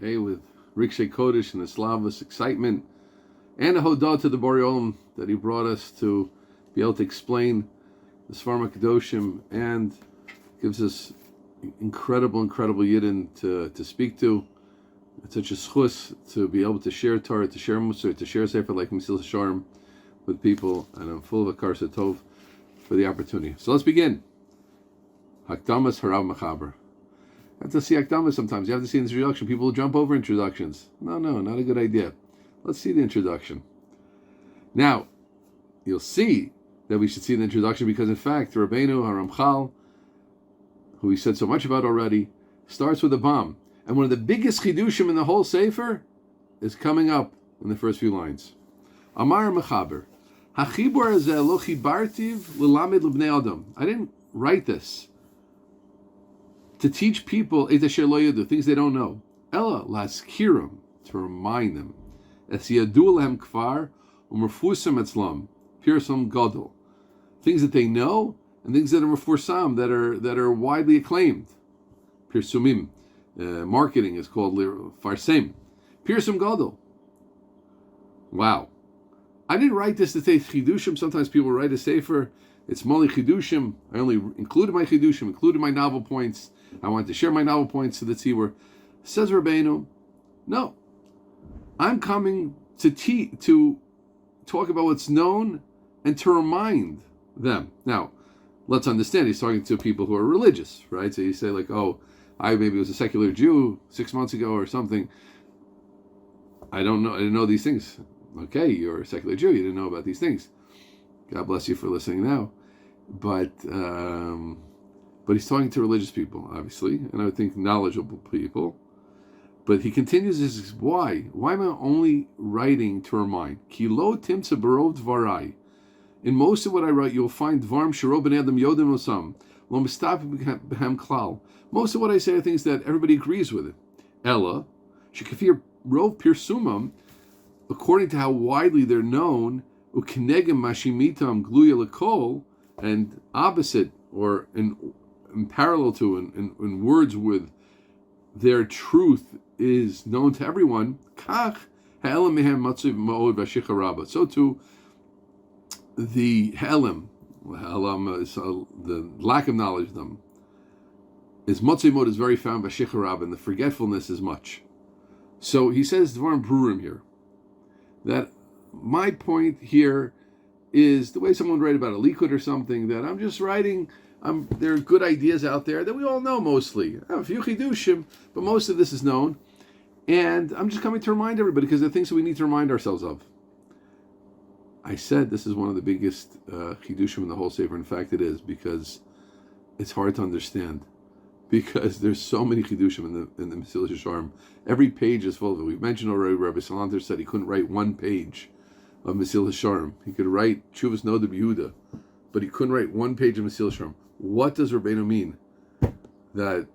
with Rikshay Kodesh and the Slavos excitement, and a Hodah to the Borei Olam that he brought us to be able to explain the Sfarim HaKadoshim and gives us incredible Yidden to speak to. It's such a schus to be able to share Torah, to share Musar, to share Sefer like Mesilas Yesharim with people, and I'm full of Akar Satov for the opportunity. So let's begin. Hakdamas Harav Machaber. You have to see Hakdamas sometimes. You have to see an introduction. People will jump over introductions. No, not a good idea. Let's see the introduction. Now, you'll see that we should see the introduction because, in fact, Rabbeinu Ramchal, who we said so much about already, starts with a bomb. And one of the biggest chidushim in the whole Sefer is coming up in the first few lines. Amar Mechaber. Hachibur hazeh lo chibartiv lilamed lebnei adam. I didn't write this to teach people et asher lo yadu, things they don't know. Ella laskirim, to remind them. Es yadu lehem kfar u'merfusam etzlam pirsum gadol. Things that they know and things that are mefursam, that are widely acclaimed. Pirsumim. Marketing is called farsem. Pirsum gadol. Wow. I didn't write this to say chidushim. Sometimes people write a sefer. It's mali chidushim. I only included my chidushim, included my novel points. I wanted to share my novel points so that see where says Rabbeinu. No, I'm coming to talk about what's known and to remind them. Now, let's understand. He's talking to people who are religious, right? So you say like, oh, I maybe was a secular Jew 6 months ago or something. I didn't know these things. Okay, you're a secular Jew. You didn't know about these things. God bless you for listening now. But he's talking to religious people, obviously, and I would think knowledgeable people. But he continues his why. Why am I only writing to remind? Kilo timtza barov dvarai. In most of what I write, you'll find dvarim shero ben adam yodim osam lo mistapik b'hem klal. Most of what I say are things that everybody agrees with it. Ella shekafir rov pirsumam, according to how widely they're known, ukenegem mashimitam gluya lekol, and opposite or in parallel to in words with their truth is known to everyone. Kach ha'elam mehem matziv ma'od v'ashicha rabba. So too, the ha'elam is the lack of knowledge of them, is matziv ma'od is very found v'ashicha rabba, and the forgetfulness is much. So he says dvarim brurim here, that my point here is the way someone would write about a likud or something, that I'm just writing. There are good ideas out there that we all know mostly. I have a few chidushim, but most of this is known. And I'm just coming to remind everybody because there are things that we need to remind ourselves of. I said this is one of the biggest chidushim in the whole Sefer. In fact, it is, because it's hard to understand. Because there's so many chidushim in the Mesilas Yesharim. Every page is full of it. We've mentioned already, Rabbi Salanter said he couldn't write one page of Mesilas Yesharim. He could write Chuvas Noda B'Yehuda, but he couldn't write one page of Mesilas Yesharim. What does Rabbeinu mean that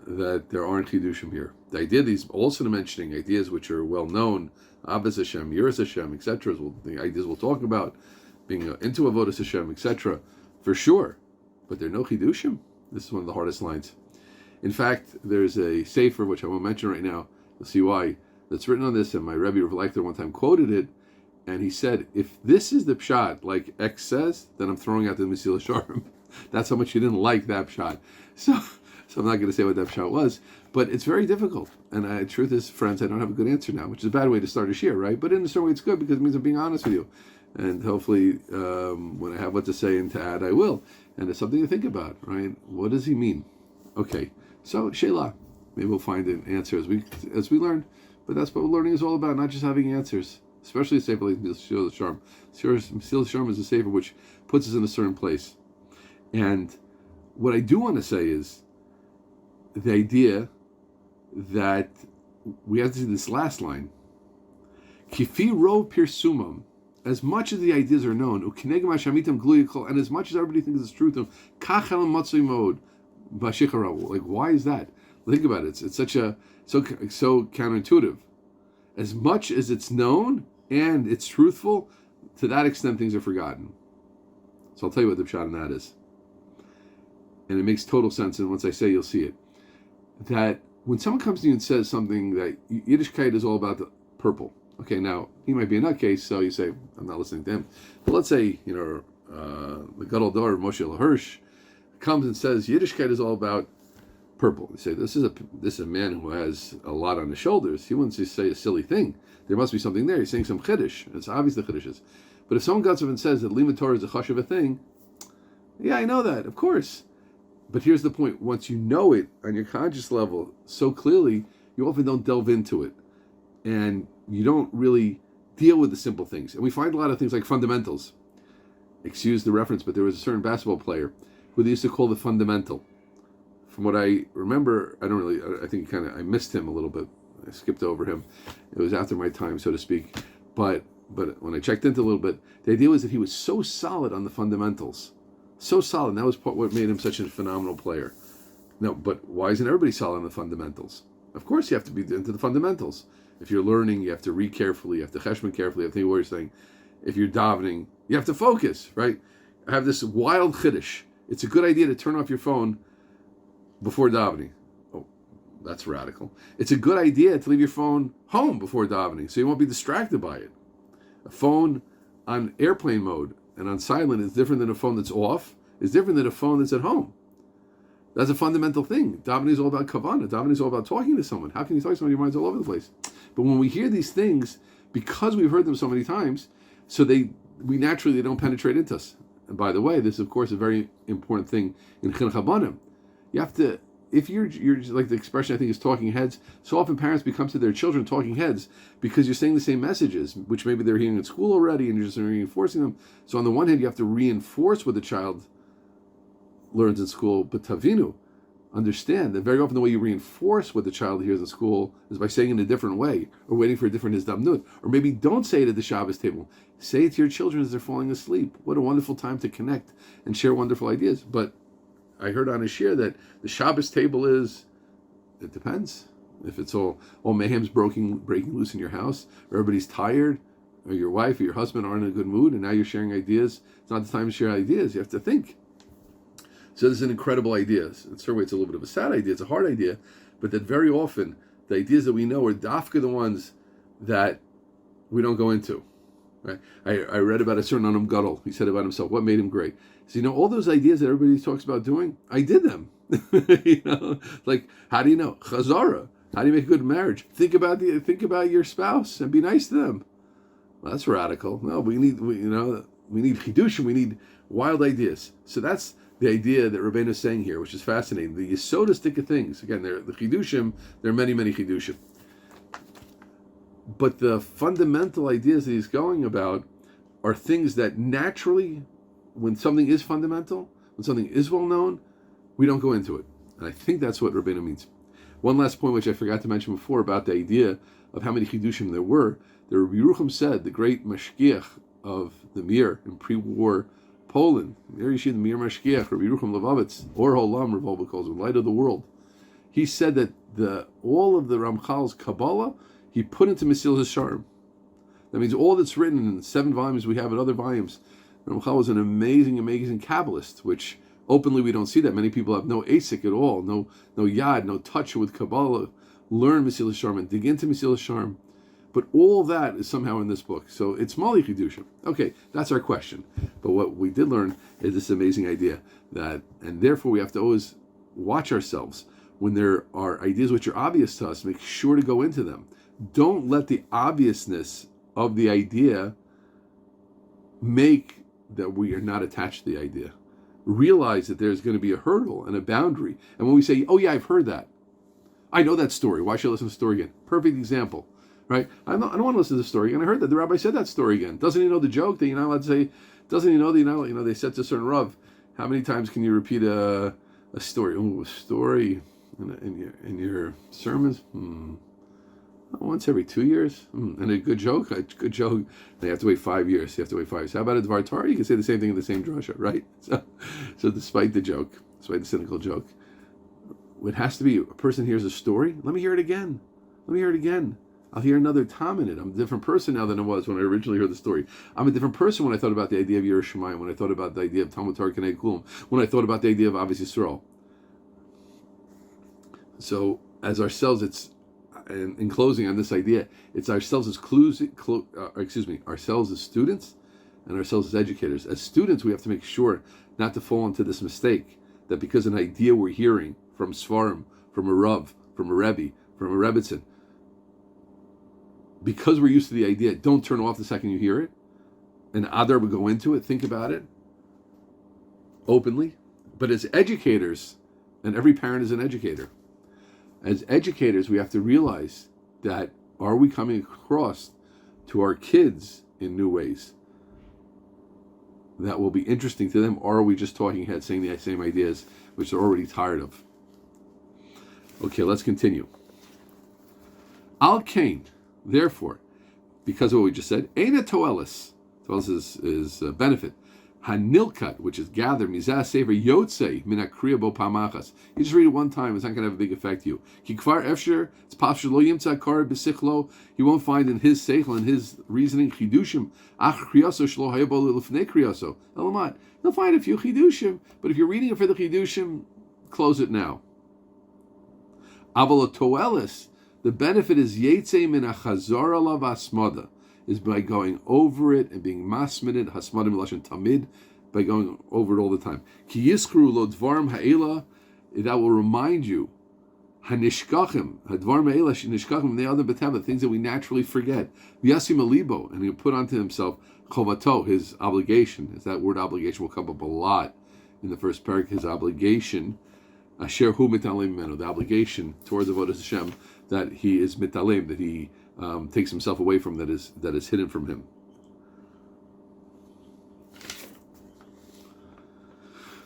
there aren't chidushim here? The idea that he's also mentioning ideas which are well known, Abbas Hashem, Yiras Hashem, etc. The ideas we'll talk about, being into Avodas Hashem, etc. For sure, but there are no chidushim. This is one of the hardest lines. In fact, there's a sefer which I won't mention right now. You'll see why. That's written on this, and my Rebbe Rav Leichter one time quoted it. And he said, if this is the pshat, like X says, then I'm throwing out the Mesilas Yesharim. That's how much he didn't like that pshat. So I'm not going to say what that pshat was. But it's very difficult. And the truth is, friends, I don't have a good answer now, which is a bad way to start a shir, right? But in a certain way, it's good because it means I'm being honest with you. And hopefully, when I have what to say and to add, I will. And it's something to think about, right? What does he mean? Okay, so Sheila, maybe we'll find an answer as we learn. But that's what learning is all about, not just having answers. Especially a sefer like Mesilas Yesharim. Mesilas Yesharim is a sefer which puts us in a certain place. And what I do want to say is the idea that we have to see this last line. Kifi rov pirsumam, as much as the ideas are known, and as much as everybody thinks it's truth, like, why is that? Think about it. It's such a so counterintuitive. As much as it's known and it's truthful, to that extent things are forgotten. So I'll tell you what the pshat in that is. And it makes total sense, and once I say, you'll see it. That when someone comes to you and says something that Yiddishkeit is all about the purple, okay, now he might be a nutcase, so you say, I'm not listening to him. But let's say, the Gadol Dor, Moshe Hirsch, comes and says Yiddishkeit is all about purple. You say, this is a man who has a lot on his shoulders. He wouldn't just say a silly thing. There must be something there. He's saying some chiddush. It's obvious the chiddush is. But if someone gets up and says that Limud Torah is a chashuv thing, yeah, I know that, of course. But here's the point. Once you know it on your conscious level so clearly, you often don't delve into it. And you don't really deal with the simple things. And we find a lot of things like fundamentals. Excuse the reference, but there was a certain basketball player who they used to call the fundamental. From what I remember, I think I missed him a little bit. I skipped over him. It was after my time, so to speak. But when I checked into a little bit, the idea was that he was so solid on the fundamentals. So solid. And that was what made him such a phenomenal player. No, but why isn't everybody solid on the fundamentals? Of course you have to be into the fundamentals. If you're learning, you have to read carefully, you have to cheshbon carefully, you have to think what you're saying. If you're davening, you have to focus, right? I have this wild chiddush. It's a good idea to turn off your phone before davening. Oh, that's radical. It's a good idea to leave your phone home before davening so you won't be distracted by it. A phone on airplane mode and on silent is different than a phone that's off, is different than a phone that's at home. That's a fundamental thing. Davening is all about kavanah. Davening is all about talking to someone. How can you talk to someone? Your mind's all over the place. But when we hear these things, because we've heard them so many times, so they don't penetrate into us. And by the way, this is of course a very important thing in chinuch habanim. You have to, if you're like the expression I think is talking heads. So often parents become to their children talking heads because you're saying the same messages, which maybe they're hearing at school already, and you're just reinforcing them. So on the one hand, you have to reinforce what the child learns in school, but tavinu, understand that very often the way you reinforce what the child hears in school is by saying it in a different way, or waiting for a different hizdamnut, or maybe don't say it at the Shabbos table. Say it to your children as they're falling asleep. What a wonderful time to connect and share wonderful ideas. But I heard on a share that the Shabbos table it depends. If it's all mayhem's breaking loose in your house, or everybody's tired, or your wife or your husband aren't in a good mood, and now you're sharing ideas, it's not the time to share ideas. You have to think. So this is an incredible idea. In certain way, it's a little bit of a sad idea. It's a hard idea, but that very often the ideas that we know are dafka the ones that we don't go into. Right? I read about a certain Anam Gadol. He said about himself, what made him great? So all those ideas that everybody talks about doing, I did them. Like how do you know? Chazara. How do you make a good marriage? Think about your spouse and be nice to them. Well, that's radical. No, we need chidushim. We need wild ideas. So that's the idea that Rabbeim is saying here, which is fascinating. The yesodistic of things. Again, the chidushim. There are many, many chidushim. But the fundamental ideas that he's going about are things that naturally, when something is fundamental, when something is well known, we don't go into it. And I think that's what Rabbeinu means. One last point, which I forgot to mention before, about the idea of how many chidushim there were. The Rabbi Yerucham said, the great mashgiach of the Mir in pre-war Poland, there you see the Mir mashgiach, Rabbi Yerucham Levavitz, Or Holam, Rav Wolbe calls him, light of the world. He said that all of the Ramchal's Kabbalah, he put into Mesilas Yesharim. That means all that's written in 7 volumes we have in other volumes. Ramchal was an amazing, amazing Kabbalist, which openly we don't see that. Many people have no asik at all, no yad, no touch with Kabbalah. Learn Mesilas Yesharim and dig into Mesilas Yesharim. But all that is somehow in this book. So it's Mali Chidushim. Okay, that's our question. But what we did learn is this amazing idea that, and therefore we have to always watch ourselves. When there are ideas which are obvious to us, make sure to go into them. Don't let the obviousness of the idea make that we are not attached to the idea. Realize that there's going to be a hurdle and a boundary. And when we say, oh yeah, I've heard that. I know that story. Why should I listen to the story again? Perfect example, right? I don't want to listen to the story again. I heard that the rabbi said that story again. Doesn't he know the joke that you're not allowed to say? Doesn't he know that they said to a certain Rav, how many times can you repeat a story? Oh, a story in your sermons? Once every 2 years, and a good joke. They have to wait 5 years. You have to wait 5 years. How about a Dvar Torah? You can say the same thing in the same drasha, right? So despite the joke, despite the cynical joke, it has to be a person hears a story. Let me hear it again. I'll hear another tom in it. I'm a different person now than I was when I originally heard the story. I'm a different person when I thought about the idea of Yerushalayim, when I thought about the idea of Talmud Torah K'nei Klum, when I thought about the idea of Ahavas Yisrael. So as ourselves. It's in closing on this idea, it's ourselves as ourselves as students and ourselves as educators. As students, we have to make sure not to fall into this mistake that because an idea we're hearing from Svarim, from a Rav, from a Rebbe, from a Rebbitzin, because we're used to the idea, don't turn off the second you hear it. And Adar would go into it, think about it openly. But as educators, and every parent is an educator, as educators, we have to realize that are we coming across to our kids in new ways that will be interesting to them, or are we just talking heads, saying the same ideas which they're already tired of? Okay, let's continue. Al Kain, therefore, because of what we just said, Eina Toelis. Toelis is benefit. Hanilkat, which is gathered, Mizah Sefer Yotzei Minakriya Bo Pamachas. You just read it one time, it's not going to have a big effect to you. Kikvar Efsher, it's Pashur Lo Yimtza Kar B'Sichlo. You won't find in his seichel, in his reasoning, Chidushim, Ach Kriyaso Shlo Hayabo Lefnei Kriyaso. Elamat. You'll find a few Chidushim, but if you're reading it for the Chidushim, close it now. Aval Toelis, the benefit is Yetzei Min Achazor Alav Asmada, is by going over it and being masminid, hasmadim lashon tamid, by going over it all the time. Ki yiskru lo dvarim ha'ela, that will remind you, hanishkachim, hadvarim ha'ela shenishkachim, the other beteva, things that we naturally forget. V'yasim alibo, and he'll put onto himself chovato, his obligation. As that word obligation will come up a lot in the first parak, his obligation, asher hu mitalem menu, the obligation towards avodas Hashem, that he is mitalem, that he takes himself away from, that is hidden from him.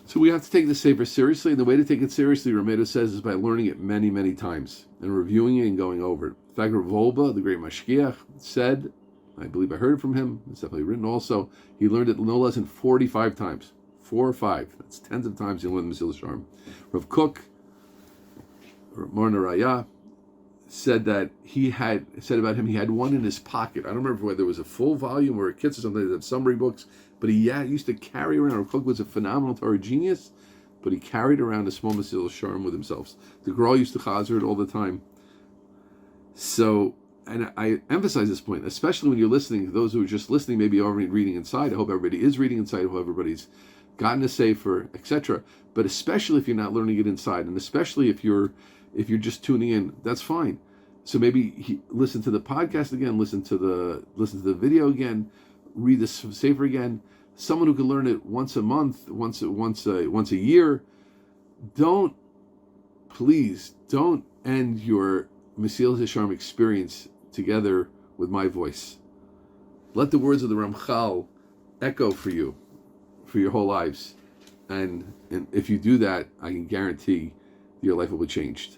So we have to take the Sefer seriously, and the way to take it seriously, Ramedo says, is by learning it many, many times, and reviewing it and going over it. In fact, Rav Volba, the great Mashgiach, said, I believe I heard it from him, it's definitely written also, he learned it no less than 45 times. 4 or 5. That's tens of times he learned Mesilas Yesharim. Rav Kook, Morna Raya, said that he had one in his pocket. I don't remember whether it was a full volume or a kit or something that had summary books, but he used to carry around. Rav Kook was a phenomenal Torah genius, but he carried around a small Mesilas Yesharim with himself. The girl used to chazer it all the time. So, and I emphasize this point, especially when you're listening, those who are just listening, maybe already reading inside. I hope everybody is reading inside. I hope everybody's gotten a sefer, etc. But especially if you're not learning it inside, and especially if you're just tuning in, that's fine. So maybe listen to the podcast again, listen to the video again, read the sefer again. Someone who can learn it once a month, once a year. Please don't end your Mesilas Yesharim experience together with my voice. Let the words of the Ramchal echo for you for your whole lives, and if you do that, I can guarantee your life will be changed.